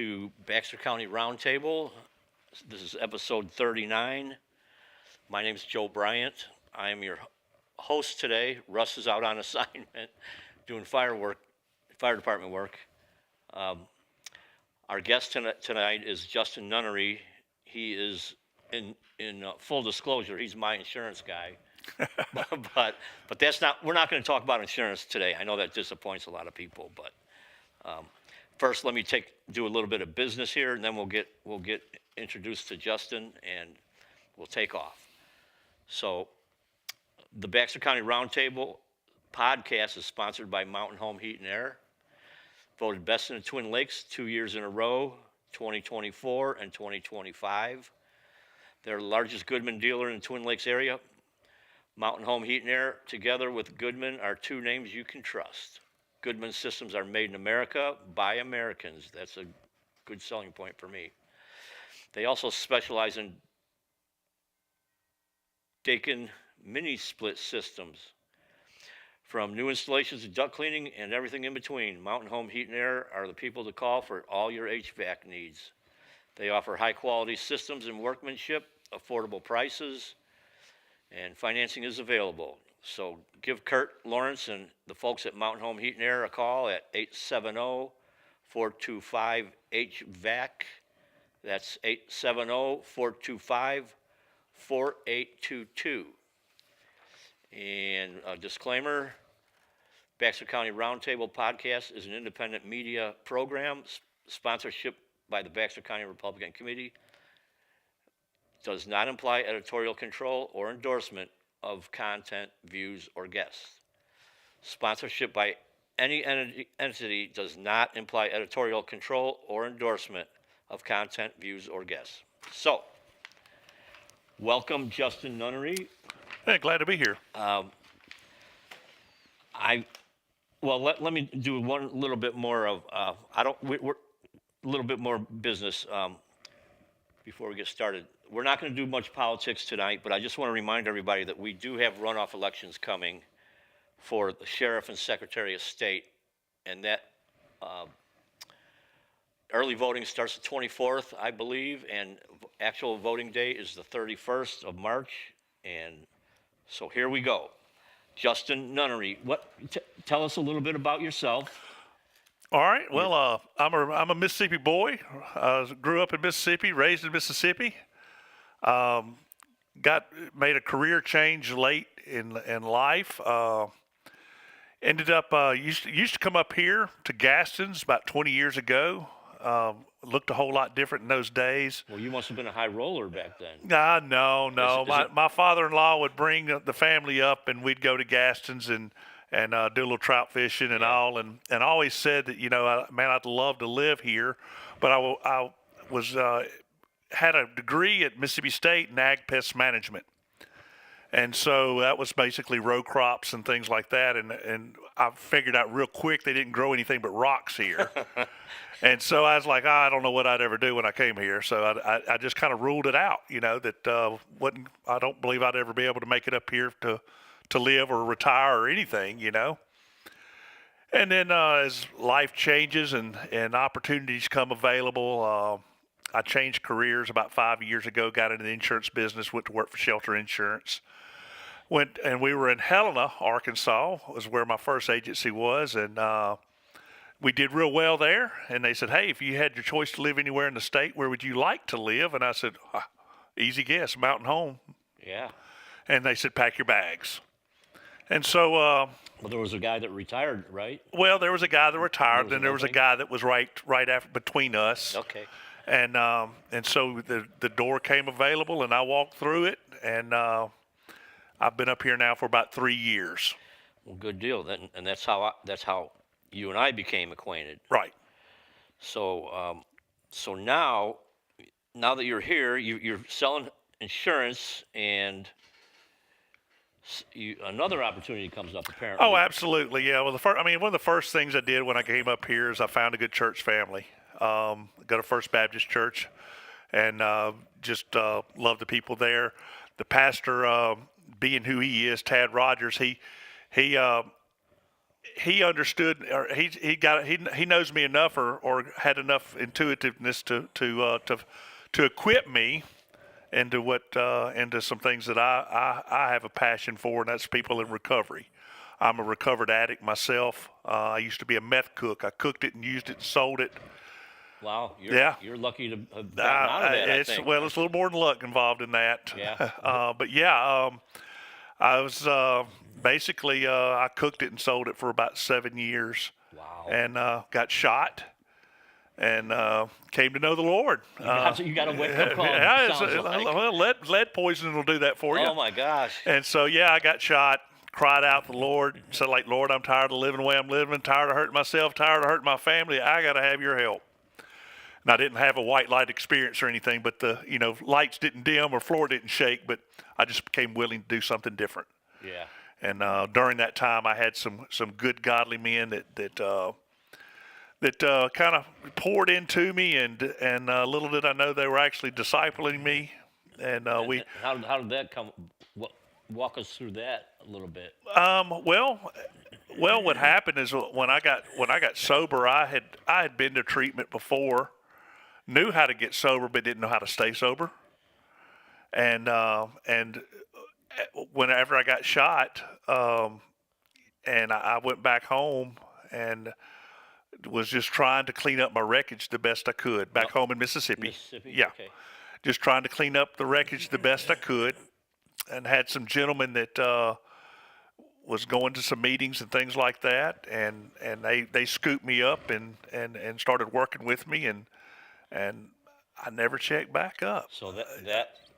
to Baxter County Roundtable. This is episode 39. My name is Joe Bryant. I am your host today. Russ is out on assignment doing fire department work. Our guest tonight is Justin Nunnery. He is, in full disclosure, he's my insurance guy. but that's not. We're not going to talk about insurance today. I know that disappoints a lot of people, but. First, let me do a little bit of business here, and then we'll get introduced to Justin, and we'll take off. So, the Baxter County Roundtable podcast is sponsored by Mountain Home Heat and Air, voted best in the Twin Lakes 2 years in a row, 2024 and 2025. They're the largest Goodman dealer in the Twin Lakes area. Mountain Home Heat and Air, together with Goodman, are two names you can trust. Goodman systems are made in America by Americans. That's a good selling point for me. They also specialize in Dakin mini split systems. From new installations to duct cleaning and everything in between, Mountain Home Heat and Air are the people to call for all your HVAC needs. They offer high quality systems and workmanship, affordable prices, and financing is available. So give Kurt Lawrence and the folks at Mountain Home Heat and Air a call at 870-425-HVAC. That's 870-425-4822. And a disclaimer, Baxter County Roundtable Podcast is an independent media program, sponsorship by the Baxter County Republican Committee. Does not imply editorial control or endorsement of content, views, or guests. Sponsorship by any entity does not imply editorial control or endorsement of content, views, or guests. So, welcome, Justin Nunnery. Hey, glad to be here. Let me do one little bit more of we're a little bit more business before we get started. We're not going to do much politics tonight, but I just want to remind everybody that we do have runoff elections coming for the sheriff and secretary of state, and that early voting starts the 24th, I believe, and actual voting day is the 31st of March, and so here we go. Justin Nunnery, tell us a little bit about yourself. All right. Well, I'm a Mississippi boy. Grew up in Mississippi, raised in Mississippi. Made a career change late in life. Ended up used to come up here to Gaston's about 20 years ago. Looked a whole lot different in those days. Well, you must have been a high roller back then. No. My father-in-law would bring the family up, and we'd go to Gaston's and do a little trout fishing and all. And I always said that, I'd love to live here, but I was had a degree at Mississippi State in ag pest management. And so that was basically row crops and things like that. And I figured out real quick they didn't grow anything but rocks here. And so I was like, I don't know what I'd ever do when I came here. So I just kind of ruled it out, that I don't believe I'd ever be able to make it up here to live or retire or anything, And then as life changes and opportunities come available, I changed careers about 5 years ago, got into the insurance business, went to work for Shelter Insurance. And we were in Helena, Arkansas, was where my first agency was, and we did real well there. And they said, hey, if you had your choice to live anywhere in the state, where would you like to live? And I said, easy guess, Mountain Home. Yeah. And they said, pack your bags. And so... well, there was a guy that retired, right? Well, there was a guy that retired, then there was a guy that was right after between us. Okay. And so the door came available, and I walked through it, and I've been up here now for about 3 years. Well, good deal. And that's how you and I became acquainted. Right. So now that you're here, you're selling insurance, and another opportunity comes up apparently. Oh, absolutely. Yeah. Well, one of the first things I did when I came up here is I found a good church family. Go to First Baptist Church, and just love the people there. The pastor, being who he is, Tad Rogers, he he understood, or he knows me enough, or had enough intuitiveness to equip me into into some things that I have a passion for, and that's people in recovery. I'm a recovered addict myself. I used to be a meth cook. I cooked it and used it and sold it. Wow, Yeah. you're lucky to have gotten out of that, I think. Well, it's a little more than luck involved in that. Yeah. But yeah, I was basically I cooked it and sold it for about 7 years, Wow. and got shot, and came to know the Lord. You got a wake-up call, Yeah, sounds like. well, lead poisoning will do that for you. Oh, my gosh. And so, yeah, I got shot, cried out to the Lord, said, like, Lord, I'm tired of living the way I'm living, tired of hurting myself, tired of hurting my family. I got to have your help. And I didn't have a white light experience or anything, but the lights didn't dim or floor didn't shake, but I just became willing to do something different. Yeah. And during that time, I had some good godly men that kind of poured into me, and little did I know they were actually discipling me. And we How did that come? Walk us through that a little bit. What happened is when I got sober, I had been to treatment before, knew how to get sober, but didn't know how to stay sober. And whenever I got shot, and I went back home and was just trying to clean up my wreckage the best I could back home in Mississippi. Mississippi? Yeah. Okay. Just trying to clean up the wreckage the best I could, and had some gentlemen that was going to some meetings and things like that, and they scooped me up and started working with me, and I never checked back up. So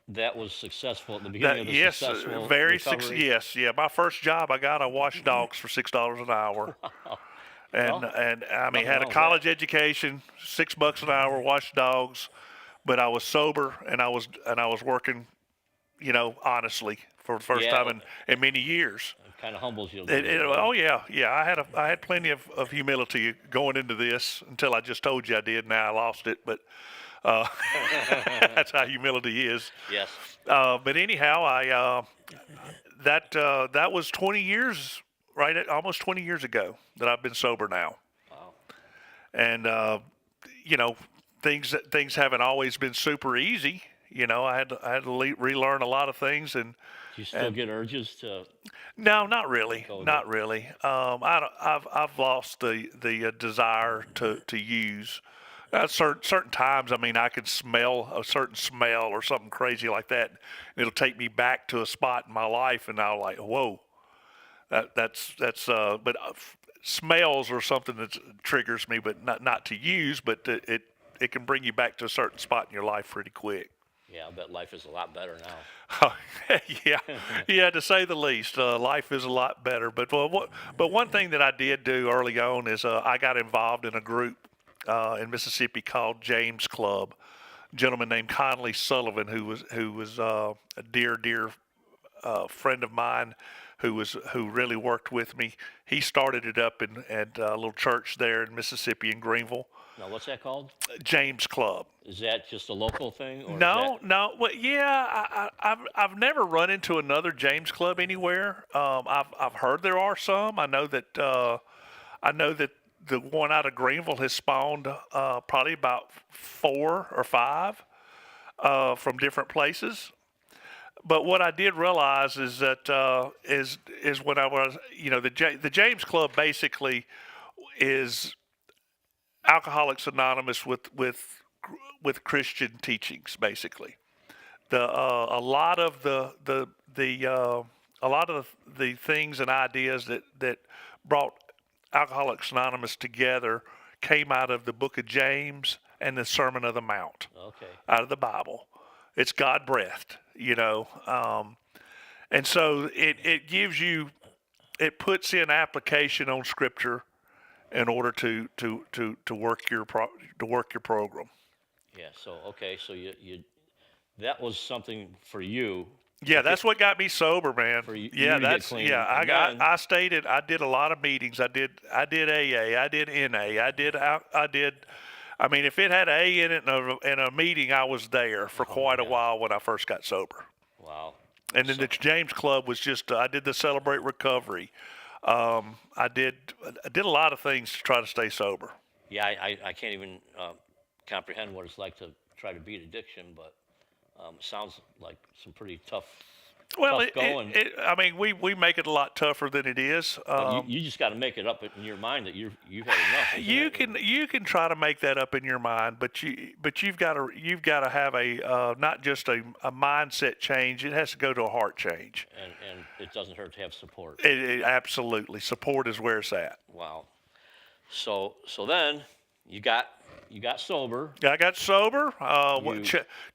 that was successful at the beginning of the Yes, successful very recovery? yes, yeah. My first job, I washed dogs for $6 an hour. And I mean, had a college education, $6 an hour, washed dogs, but I was sober, and I was working, honestly, for the first time in many years. It kind of humbles you a little bit. Oh yeah. I had plenty of humility going into this until I just told you I did. Now I lost it, but that's how humility is. Yes. But anyhow, that was 20 years, right? Almost 20 years ago that I've been sober now. Wow. And things haven't always been super easy. I had to relearn a lot of things. And do you still get urges to? No, not really. Not really. I've lost the desire to use. At certain times, I mean, I can smell a certain smell or something crazy like that. And it'll take me back to a spot in my life, and I'll like, whoa. But smells are something that triggers me, but not to use, but it can bring you back to a certain spot in your life pretty quick. Yeah, I bet life is a lot better now. Yeah, to say the least. Life is a lot better. But one thing that I did do early on is I got involved in a group in Mississippi called James Club. A gentleman named Conley Sullivan, who was a dear friend of mine, who really worked with me. He started it up at a little church there in Mississippi in Greenville. Now, what's that called? James Club. Is that just a local thing? Or No. Well, yeah, I've never run into another James Club anywhere. I've heard there are some. I know that the one out of Greenville has spawned probably about 4 or 5 from different places. But what I did realize is that is when I was, the James Club basically is Alcoholics Anonymous with Christian teachings, basically. A lot of the things and ideas that brought Alcoholics Anonymous together came out of the Book of James and the Sermon on the Mount. Okay. Out of the Bible. It's God breathed, and so it gives you, it puts in application on Scripture in order to work your program. Yeah. So so you that was something for you. Yeah, that's what got me sober, man. For you Yeah, to get that's clean. yeah. And then- I did a lot of meetings. I did AA. I did NA. I did. I mean, if it had A in it in a meeting, I was there for quite a while when I first got sober. Wow. And then the James Club was just I did the Celebrate Recovery. I did a lot of things to try to stay sober. Yeah, I can't even comprehend what it's like to try to beat addiction, but sounds like some pretty tough Well, going. I mean, we make it a lot tougher than it is. You just got to make it up in your mind that you've had enough. You can try to make that up in your mind, but you've got to have a not just a mindset change. It has to go to a heart change. And it doesn't hurt to have support. Absolutely, support is where it's at. Wow. So then you got sober. I got sober.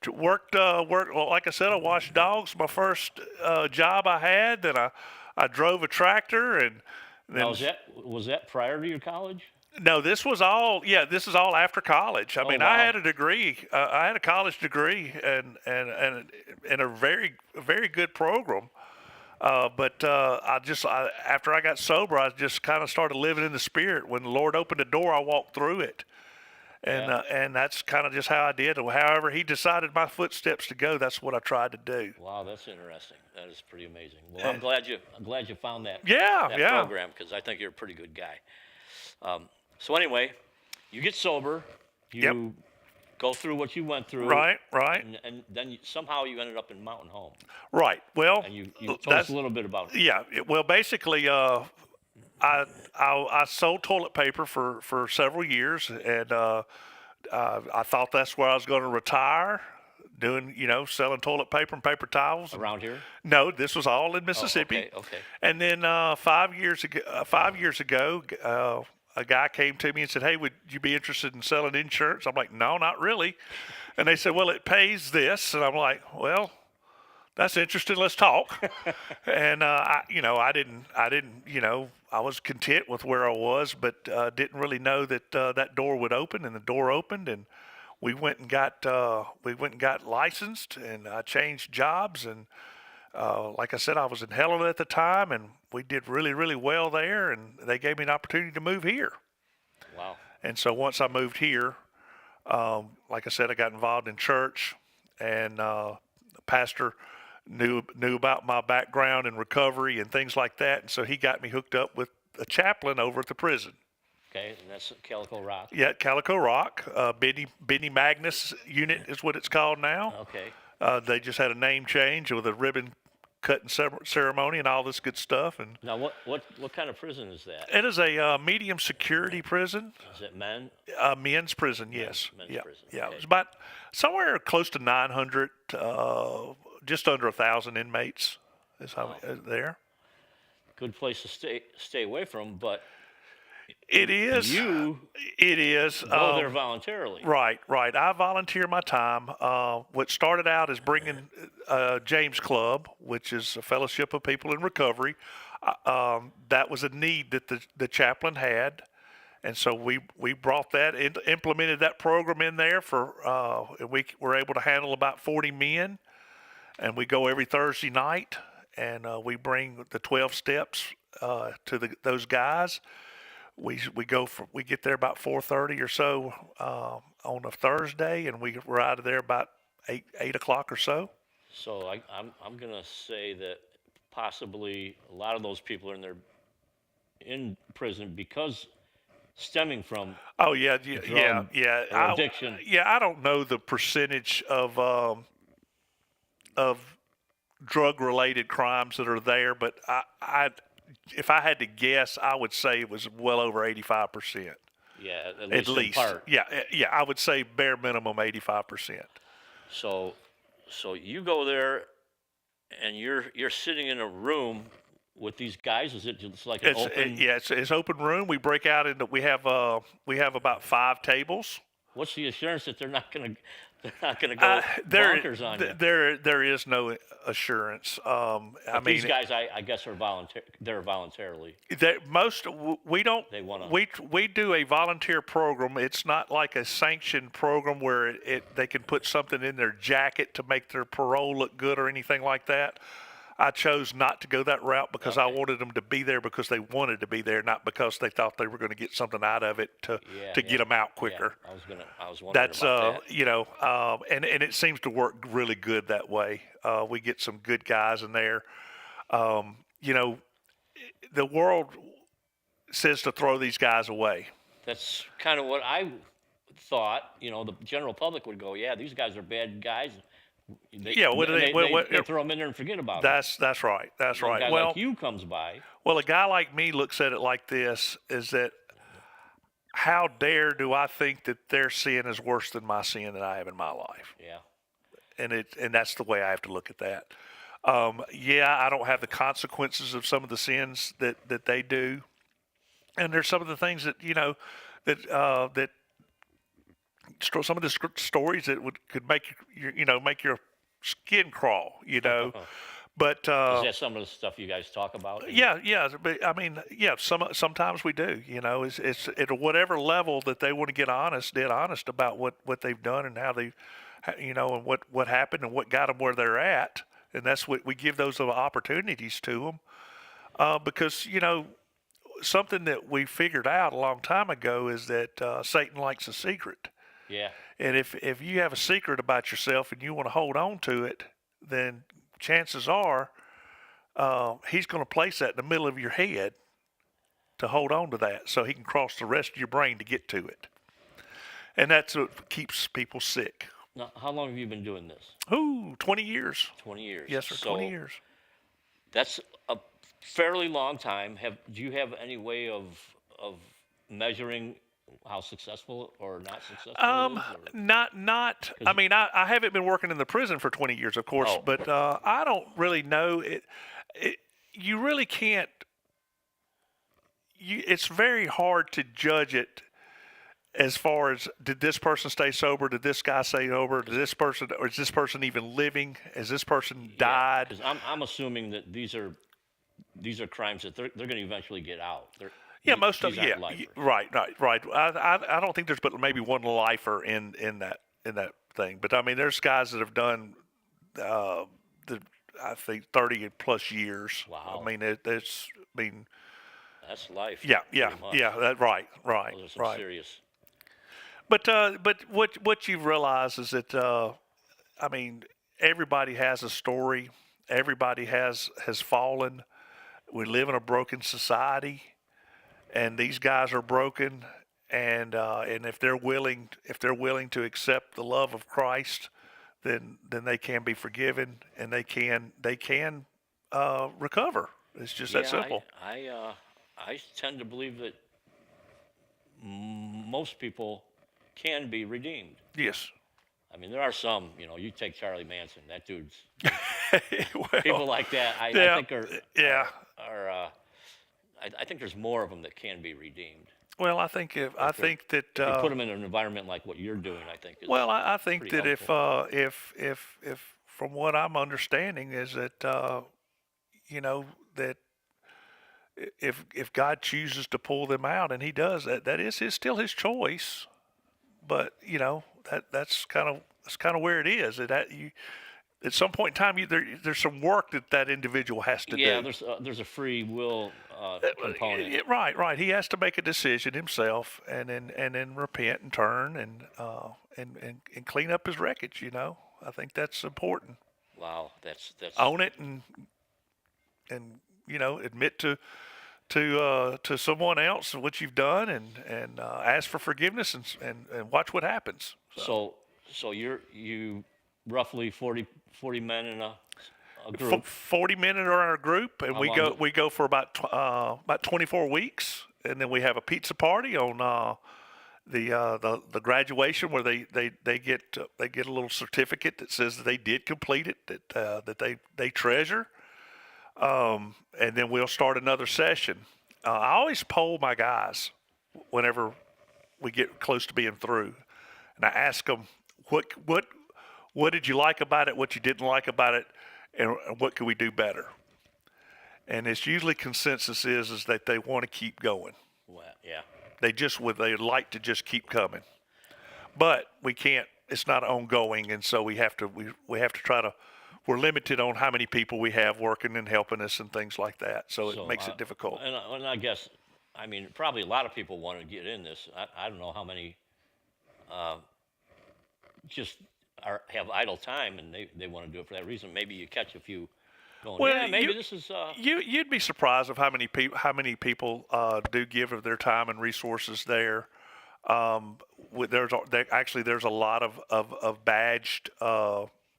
Worked. Well, like I said, I washed dogs. My first job I had. Then I drove a tractor, and then Now, was that prior to your college? no, this was all. Yeah, this is all after college. I mean, wow. I had a degree. I had a college degree, and a very good program. But after I got sober, I just kind of started living in the spirit. When the Lord opened the door, I walked through it. And that's kind of just how I did. However, He decided my footsteps to go. That's what I tried to do. Wow, that's interesting. That is pretty amazing. Well, I'm glad you found that. Yeah. Program, because I think you're a pretty good guy. So anyway, you get sober. You go through what you went through. Right. And then somehow you ended up in Mountain Home. Right. Well, and you told us a little bit about it. Yeah. Well, basically, I sold toilet paper for several years, and I thought that's where I was going to retire, doing selling toilet paper and paper towels. Around here? No, this was all in Mississippi. Oh, okay. And then 5 years ago, a guy came to me and said, "Hey, would you be interested in selling insurance?" I'm like, "No, not really." And they said, "Well, it pays this," and I'm like, "Well, that's interesting. Let's talk." And I was content with where I was, but didn't really know that that door would open, and the door opened, and we went and got licensed, and I changed jobs, and like I said, I was in Helena at the time, and we did really, really well there, and they gave me an opportunity to move here. Wow. And so once I moved here, like I said, I got involved in church, and the pastor knew about my background in recovery and things like that, and so he got me hooked up with a chaplain over at the prison. Okay, and that's Calico Rock. Yeah, Calico Rock. Benny Magnus unit is what it's called now. Okay. They just had a name change with a ribbon cutting ceremony and all this good stuff. And now, what kind of prison is that? it is a medium security prison. Is it men? Men's prison, yes. Men's prison. Yeah, Okay. it was about somewhere close to 900, just under 1,000 inmates is how there. Good place to stay away from, but it is. It is. Go there voluntarily. Right. I volunteer my time. What started out as bringing James Club, which is a fellowship of people in recovery. That was a need that the chaplain had. And so we brought that, implemented that program in there we were able to handle about 40 men. And we go every Thursday night, and we bring the 12 steps to those guys. We get there about 4:30 or so on a Thursday, and we're out of there about 8 o'clock or so. So I'm gonna say that possibly a lot of those people are in prison because stemming from addiction. I don't know the percentage of drug-related crimes that are there, but if I had to guess, I would say it was well over 85%. Yeah, at least. In part. Yeah, I would say bare minimum 85%. So you go there, and you're sitting in a room with these guys. Is it just like an open? It's open room. We break out into we have about 5 tables. What's the assurance that they're not gonna go bonkers on you? There is no assurance. These guys, I guess, are they're voluntarily. We don't. They want to. We do a volunteer program. It's not like a sanctioned program where they can put something in their jacket to make their parole look good or anything like that. I chose not to go that route because I wanted them to be there because they wanted to be there, not because they thought they were going to get something out of it to get them out quicker. Yeah, I was wondering about that. And it seems to work really good that way. We get some good guys in there. the world says to throw these guys away. That's kind of what I thought. The general public would go, "Yeah, these guys are bad guys." Yeah, what do And they? they throw them in there and forget about them. That's right. That's Then a right. guy like you comes by. Well, a guy like me looks at it like this: is that how dare do I think that their sin is worse than my sin that I have in my life? Yeah. And that's the way I have to look at that. Yeah, I don't have the consequences of some of the sins that they do, and there's some of the things that that some of the stories that could make make your skin crawl, But Is that some of the stuff you guys talk about? yeah. But I mean, yeah. Sometimes we do. It's at whatever level that they want to get dead honest about what they've done and how they, and what happened and what got them where they're at, and that's what we give those opportunities to them, because something that we figured out a long time ago is that Satan likes a secret. Yeah. And if you have a secret about yourself and you want to hold on to it, then chances are he's going to place that in the middle of your head to hold on to that so he can cross the rest of your brain to get to it. And that's what keeps people sick. Now, how long have you been doing this? 20 years. 20 years. Yes, sir, 20 years. That's a fairly long time. Do you have any way of measuring how successful or not successful it is? Not. I mean, I haven't been working in the prison for 20 years, of course, but I don't really know it. You really can't. It's very hard to judge it as far as, did this person stay sober? Did this guy stay sober? Did this person, or is this person even living? Has this person died? Because I'm assuming that these are crimes that they're going to eventually get out. Yeah, most of them. Yeah, right. I don't think there's but maybe one lifer in that thing. But I mean, there's guys that have done, I think 30 plus years. Wow. I mean, that's life. Yeah. That right. Those are some right. serious. But what you realize is that I mean, everybody has a story. Everybody has fallen. We live in a broken society. And these guys are broken, and if they're willing to accept the love of Christ, then they can be forgiven, and they can recover. It's just that simple. I tend to believe that most people can be redeemed. Yes. I mean, there are some. You take Charlie Manson. That dude's well, people like that. I think are. I think there's more of them that can be redeemed. Well, I think that if you put them in an environment like what you're doing, I think. I think that helpful. if from what I'm understanding is that that if God chooses to pull them out, and He does, that is still His choice. But that's kind of where it is. At some point in time, there's some work that individual has to do. Yeah, there's a free will component. Right. He has to make a decision himself, and then repent and turn and clean up his wreckage. I think that's important. Wow, that's own it and admit to someone else what you've done, and ask for forgiveness and watch what happens. So you roughly 40 men in a group. 40 men in our group, and we go for about 24 weeks, and then we have a pizza party on the graduation where they get a little certificate that says that they did complete it, that they treasure, and then we'll start another session. I always poll my guys whenever we get close to being through, and I ask them what did you like about it, what you didn't like about it, and what could we do better? And it's usually consensus is that they want to keep going. Well, yeah. They'd like to just keep coming, but we can't. It's not ongoing, and so we have to try to. We're limited on how many people we have working and helping us and things like that. So it makes it difficult. And I guess, I mean, probably a lot of people want to get in this. I don't know how many just have idle time and they want to do it for that reason. Maybe you catch a few going, Well, yeah, maybe this is, you'd be surprised of how many people do give of their time and resources there. There's a lot of badged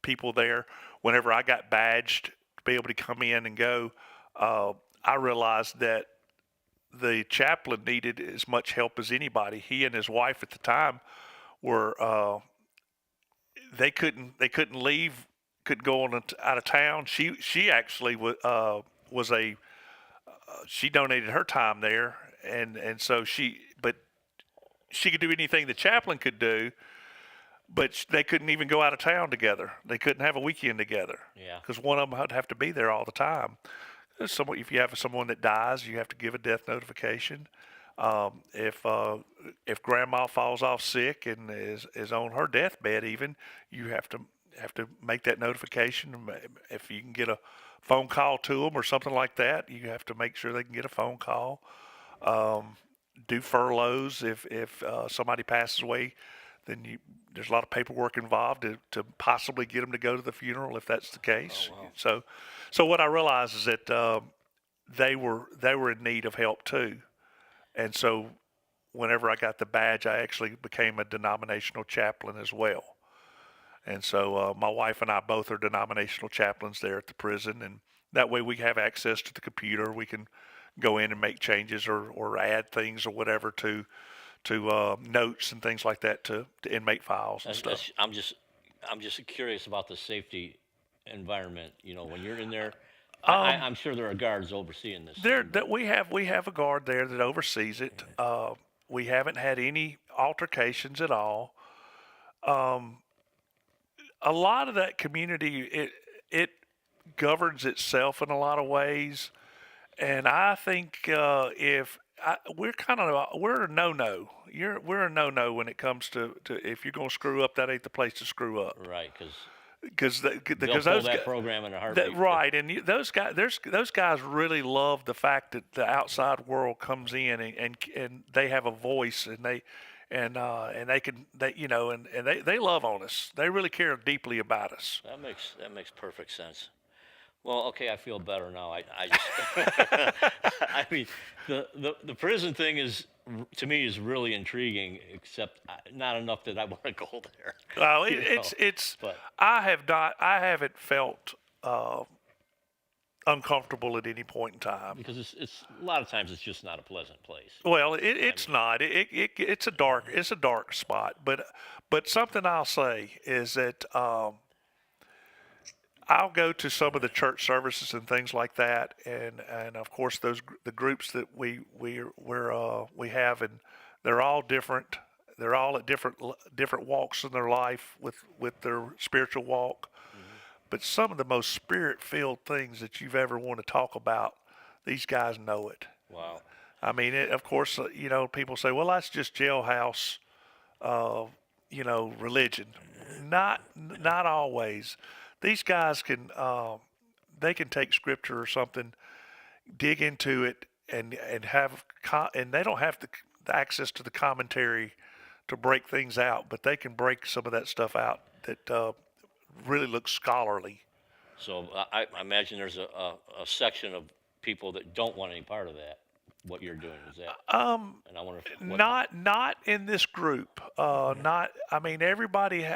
people there. Whenever I got badged to be able to come in and go, I realized that the chaplain needed as much help as anybody. He and his wife at the time were they couldn't leave, couldn't go on out of town. She actually was a she donated her time there, and so she could do anything the chaplain could do, but they couldn't even go out of town together. They couldn't have a weekend together yeah. because one of them would have to be there all the time. If you have someone that dies, you have to give a death notification. If grandma falls off sick and is on her deathbed, even you have to make that notification. If you can get a phone call to them or something like that, you have to make sure they can get a phone call. Do furloughs if somebody passes away, then there's a lot of paperwork involved to possibly get them to go to the funeral if that's the case. Oh, wow. So what I realized is that they were in need of help too, and so whenever I got the badge, I actually became a denominational chaplain as well. And so my wife and I both are denominational chaplains there at the prison, and that way we have access to the computer. We can go in and make changes or add things or whatever to notes and things like that to inmate files and stuff. I'm just curious about the safety environment. You know, when you're in there, I'm sure there are guards overseeing this. There that we have a guard there that oversees it. We haven't had any altercations at all. A lot of that community it governs itself in a lot of ways, and I think we're a no-no. We're a no-no when it comes to if you're going to screw up, that ain't the place to screw up. Right, because Because they'll pull that program in a heartbeat. right, and those guys really love the fact that the outside world comes in and they have a voice and they they love on us. They really care deeply about us. That makes perfect sense. Well, okay, I feel better now. I just, I mean, the prison thing to me is really intriguing, except not enough that I want to go there. Well, You know, it's but I haven't felt uncomfortable at any point in time. because it's a lot of times it's just not a pleasant place. Well, it's not. It's a dark spot. But something I'll say is that I'll go to some of the church services and things like that, and of course the groups that we have, and they're all different. They're all at different walks in their life with their spiritual walk. But some of the most spirit-filled things that you've ever want to talk about, these guys know it. Wow. I mean, of course, people say, well, that's just jailhouse, religion. Not always. These guys they can take scripture or something, dig into it, and and they don't have the access to the commentary to break things out, but they can break some of that stuff out that really looks scholarly. So I imagine there's a section of people that don't want any part of that. What you're doing is that, and I wonder if Not in this group. Not. I mean, everybody.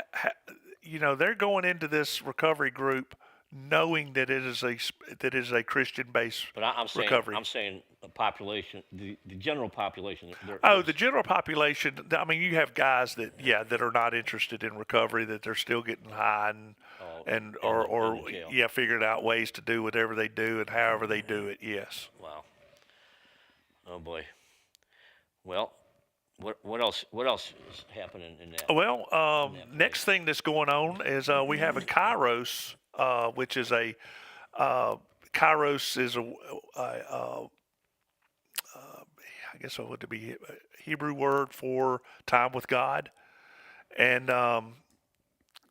They're going into this recovery group knowing that it is a Christian-based But I'm saying, recovery. I'm saying the population, the general population. The general population. I mean, you have guys that are not interested in recovery, that they're still getting high and or in jail. figuring out ways to do whatever they do and however they do it. Yes. Wow. Oh boy. Well, what else is happening in that? Well, that next thing that's going on is we have a Kairos, which is Kairos is I guess it would be a Hebrew word for time with God, and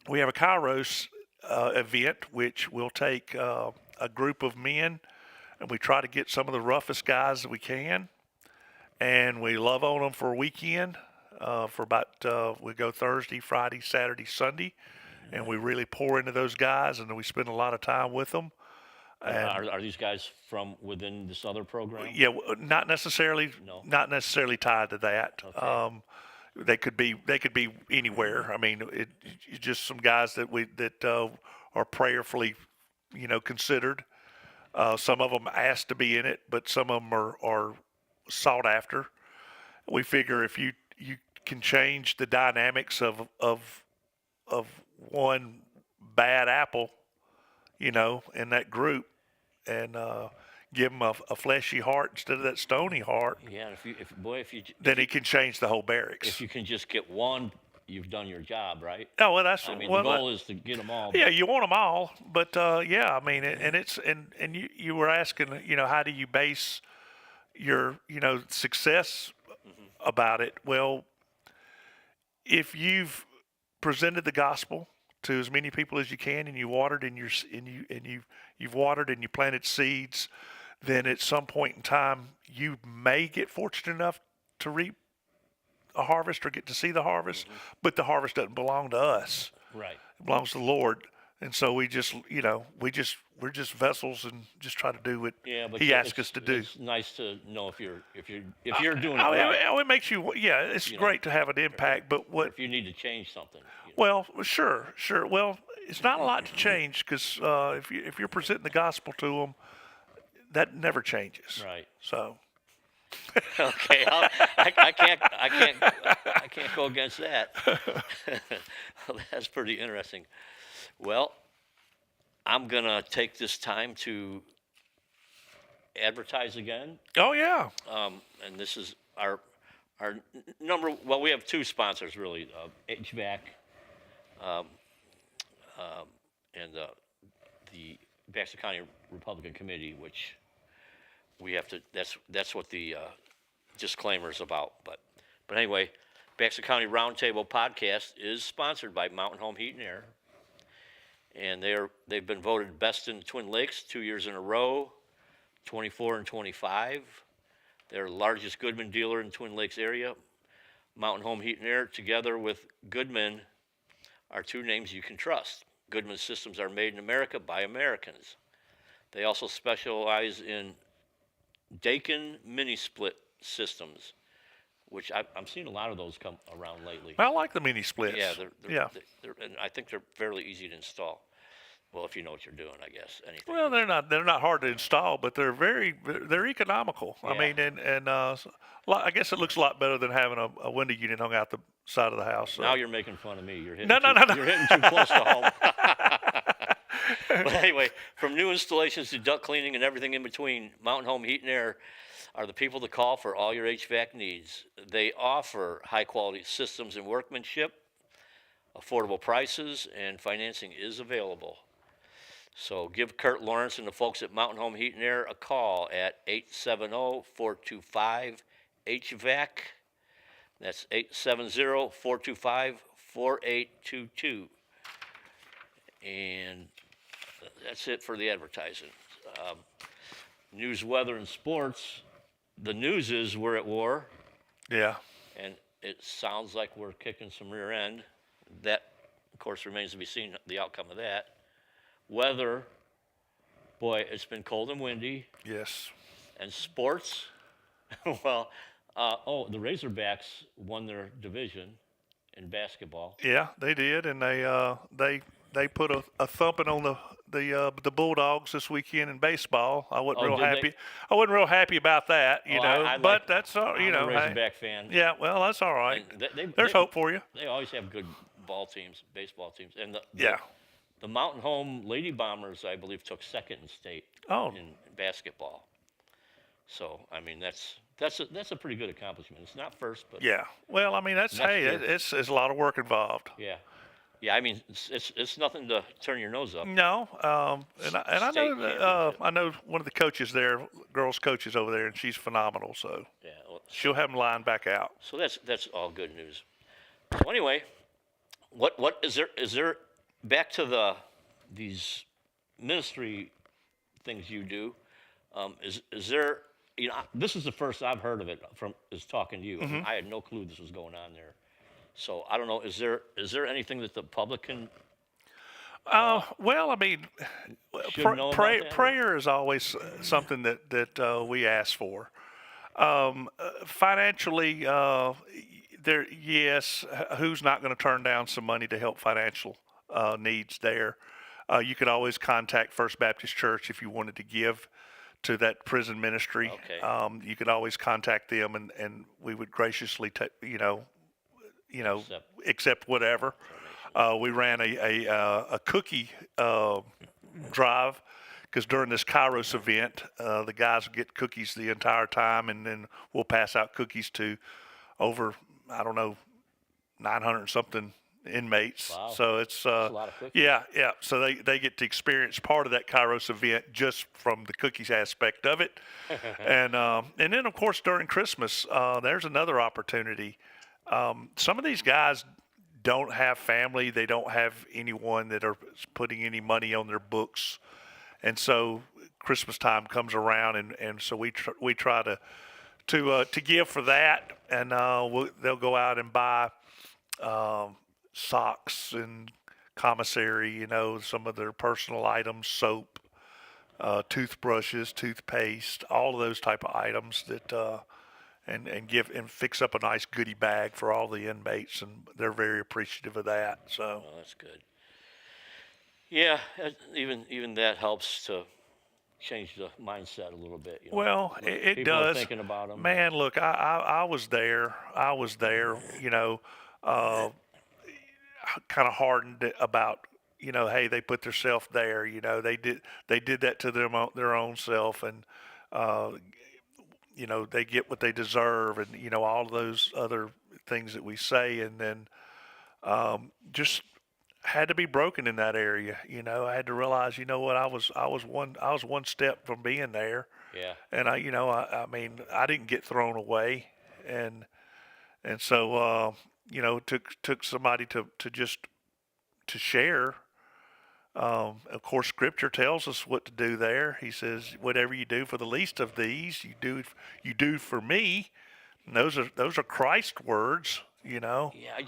we have a Kairos event which will take a group of men, and we try to get some of the roughest guys that we can, and we love on them for a weekend. For about we go Thursday, Friday, Saturday, Sunday, and we really pour into those guys, and we spend a lot of time with them. And Are these guys from within this other program? yeah, not necessarily, No. not necessarily tied to that. Okay. They could be anywhere. I mean, it's just some guys that are prayerfully, considered. Some of them asked to be in it, but some of them are sought after. We figure if you can change the dynamics of one bad apple, in that group, and give them a fleshy heart instead of that stony heart, Yeah, if you then he can change the whole barracks. if you can just get one, you've done your job, right? Oh well, that's I mean, the well, goal is to get them all. yeah, But you want them all, but yeah, I mean, and you were asking, how do you base your success about it? Well, if you've presented the gospel to as many people as you can, and you watered you've watered and you planted seeds, then at some point in time you may get fortunate enough to reap a harvest or get to see the harvest, but the harvest doesn't belong to us. right. It belongs to the Lord. And so we're just vessels and just try to do what Yeah, but He asks us to do. It's nice to know if you're doing it Oh, right. it makes you, yeah, it's great to have an impact, but If you need to change something. well, sure. Well, it's not a lot to change because if you're presenting the gospel to them, that never changes. Right. So Okay. I can't go against that. Well, that's pretty interesting. Well, I'm gonna take this time to advertise again. oh yeah, And this is our number. Well, we have two sponsors really: HVAC and the Baxter County Republican Committee, which we have to. That's what the disclaimer is about. But anyway, Baxter County Roundtable podcast is sponsored by Mountain Home Heat and Air, and they've been voted best in Twin Lakes 2 years in a row, 24 and 25. They're the largest Goodman dealer in Twin Lakes area. Mountain Home Heat and Air, together with Goodman, are two names you can trust. Goodman systems are made in America by Americans. They also specialize in Dakin mini split systems, which I'm seeing a lot of those come around lately. I like the mini splits. Yeah, yeah. and I think they're fairly easy to install. Well, if you know what you're doing, I guess. Anything. Well, they're not hard to install, but they're economical. I Yeah. mean, and I guess it looks a lot better than having a window unit hung out the side of the house. So. Now you're making fun of me. You're hitting No. You're hitting too close to home. But anyway, from new installations to duct cleaning and everything in between, Mountain Home Heat and Air are the people to call for all your HVAC needs. They offer high-quality systems and workmanship, affordable prices, and financing is available. So give Kurt Lawrence and the folks at Mountain Home Heat and Air a call at 870-425-HVAC. That's 870-425-4822. And that's it for the advertising. News, weather, and sports. The news is we're at war, Yeah. and it sounds like we're kicking some rear end. That, of course, remains to be seen, the outcome of that. Weather, boy, it's been cold and windy. Yes. And sports, well, the Razorbacks won their division in basketball. Yeah, they did, and they put a thumping on the Bulldogs this weekend in baseball. I wasn't real did happy. they? I wasn't real happy about that, I but like- that's all. I'm a Hey, Razorback fan. yeah, well, that's all right. And There's hope for you. They always have good baseball teams. And Yeah. the Mountain Home Lady Bombers, I believe, took second in state in basketball. So, I mean, that's a pretty good accomplishment. It's not first, but Yeah. Well, I mean, Next year. it's a lot of work involved. yeah. I mean, it's nothing to turn your nose up. No, and I State know championship. I know one of the coaches there, girls coaches over there, and she's phenomenal. So Yeah. Well, she'll have them lined back out. so that's all good news. So anyway, what is there back to these ministry things you do? Is there, this is the first I've heard of it is talking to you. I mean, I had no clue this was going on there. So I don't know. Is there anything that the public can? Well, I mean, Should know about that? Or- prayer is always something that we ask for. Financially, there, yes, who's not going to turn down some money to help financial needs there? You could always contact First Baptist Church if you wanted to give to that prison ministry. Okay. You could always contact them, and we would graciously, Except accept whatever. donation. We ran a cookie drive because during this Kairos event, the guys get cookies the entire time, and then we'll pass out cookies to over, I don't know, 900 something inmates. Wow. So it's That's a lot of cookies. yeah. So they get to experience part of that Kairos event just from the cookies aspect of it, and then of course during Christmas, there's another opportunity. Some of these guys don't have family. They don't have anyone that are putting any money on their books. And so Christmas time comes around, and so we try to give for that, and they'll go out and buy socks and commissary, some of their personal items, soap, toothbrushes, toothpaste, all of those type of items that and give and fix up a nice goodie bag for all the inmates, and they're very appreciative of that. So Oh, that's good. Yeah, even that helps to change the mindset a little bit. well, it People are does. thinking about them. Man, look, I was there. I was there. Uh, kind of hardened about hey, they put themselves there. They did that to their own self, and uh, they get what they deserve, and all of those other things that we say, and then just had to be broken in that area. I had to realize, what, I was one step from being there, Yeah. and I mean, I didn't get thrown away, and so took somebody to just to share. Of course, Scripture tells us what to do there. He says, "Whatever you do for the least of these, you do for me." And those are Christ words. Yeah, I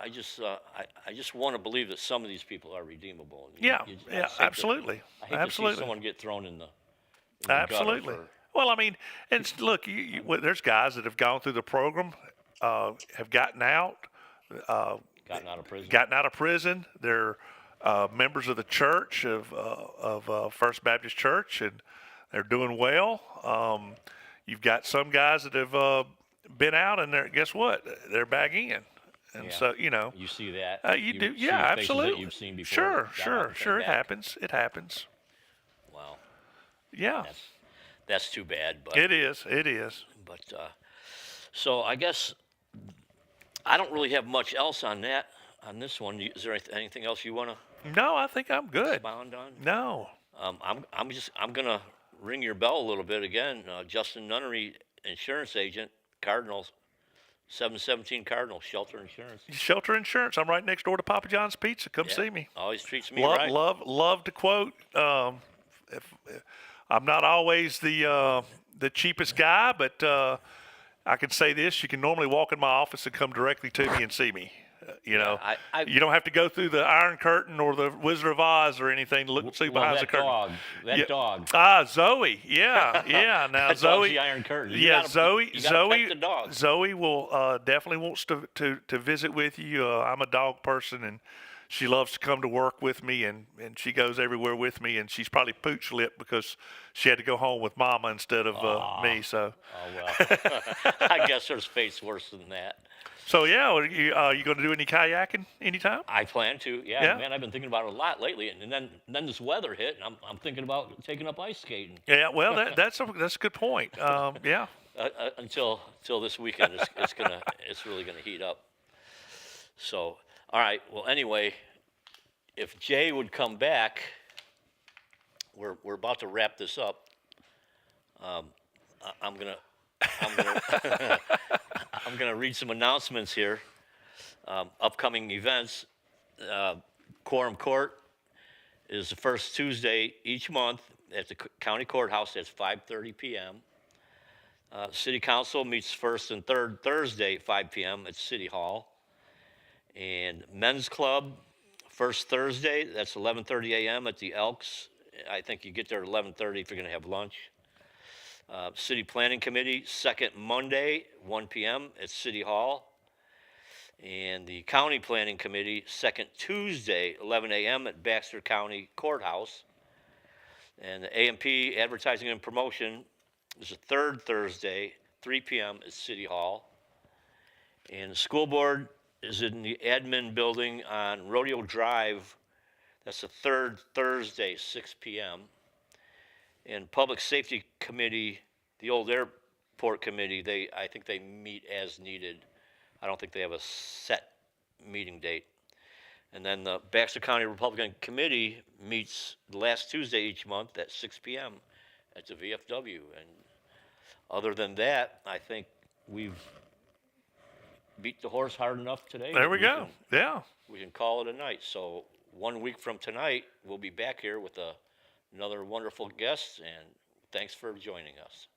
just want to believe that some of these people are redeemable. Yeah, I yeah, just hate absolutely, I hate to see absolutely, someone get thrown in the gutter absolutely. for Well, I mean, and look, well, there's guys that have gone through the program, have gotten out, uh, gotten out of prison. They're members of the church of First Baptist Church, and they're doing well. You've got some guys that have been out, and guess what? They're back in, and Yeah. so You see that. you do, see yeah, faces that absolutely. you've seen before. Sure, that got out sure, and sure. came It back. happens. It happens. Wow, Yeah, that's too bad. But it is. It is. So I guess I don't really have much else on this one. Is there anything else you want to No, I think I'm good. expound on? No. I'm gonna ring your bell a little bit again. Justin Nunnery, insurance agent, Cardinals, 717 Cardinal Shelter Insurance. Shelter Insurance. I'm right next door to Papa John's Pizza. Come Yeah, see me. always treats me Love, right. love to quote. If I'm not always the cheapest guy, but I can say this: you can normally walk in my office and come directly to me and see me. You don't have to go through the Iron Curtain or the Wizard of Oz or anything to look and see Well, behind that the curtain. dog, that dog. Zoe. Yeah, yeah. Now That Zoe. dog's the Iron Curtain. You Yeah, gotta- Zoe. you gotta pet the dog. Zoe will definitely wants to visit with you. I'm a dog person, and she loves to come to work with me, and she goes everywhere with me. And she's probably pooch lipped because she had to go home with Mama instead of me. So Oh well, I guess there's fate's worse than that. yeah, you going to do any kayaking anytime? I plan to. Yeah, Yeah? man, I've been thinking about it a lot lately, and then this weather hit, and I'm thinking about taking up ice skating. Yeah, well, that's a good point. Yeah. Until this weekend, it's really gonna heat up. So, all right. Well, anyway, if Jay would come back, we're about to wrap this up. I'm gonna I'm gonna read some announcements here. Upcoming events. Quorum Court is the first Tuesday each month at the county courthouse. That's 5:30 p.m. City Council meets first and third Thursday at 5 p.m. at City Hall. And Men's Club, First Thursday, that's 11:30 a.m. at the Elks. I think you get there at 11:30 if you're going to have lunch. City Planning Committee, second Monday, 1 p.m. at City Hall. And the County Planning Committee, second Tuesday, 11 a.m. at Baxter County Courthouse. And the A&P, Advertising and Promotion, is the third Thursday, 3 p.m. at City Hall. And the school board is in the admin building on Rodeo Drive. That's the third Thursday, 6 p.m. And Public Safety Committee, the old airport committee, I think they meet as needed. I don't think they have a set meeting date. And then the Baxter County Republican Committee meets the last Tuesday each month at 6 p.m. at the VFW. And other than that, I think we've beat the horse hard enough today. There we go. Yeah. We can call it a night. So 1 week from tonight, we'll be back here with another wonderful guest, and thanks for joining us.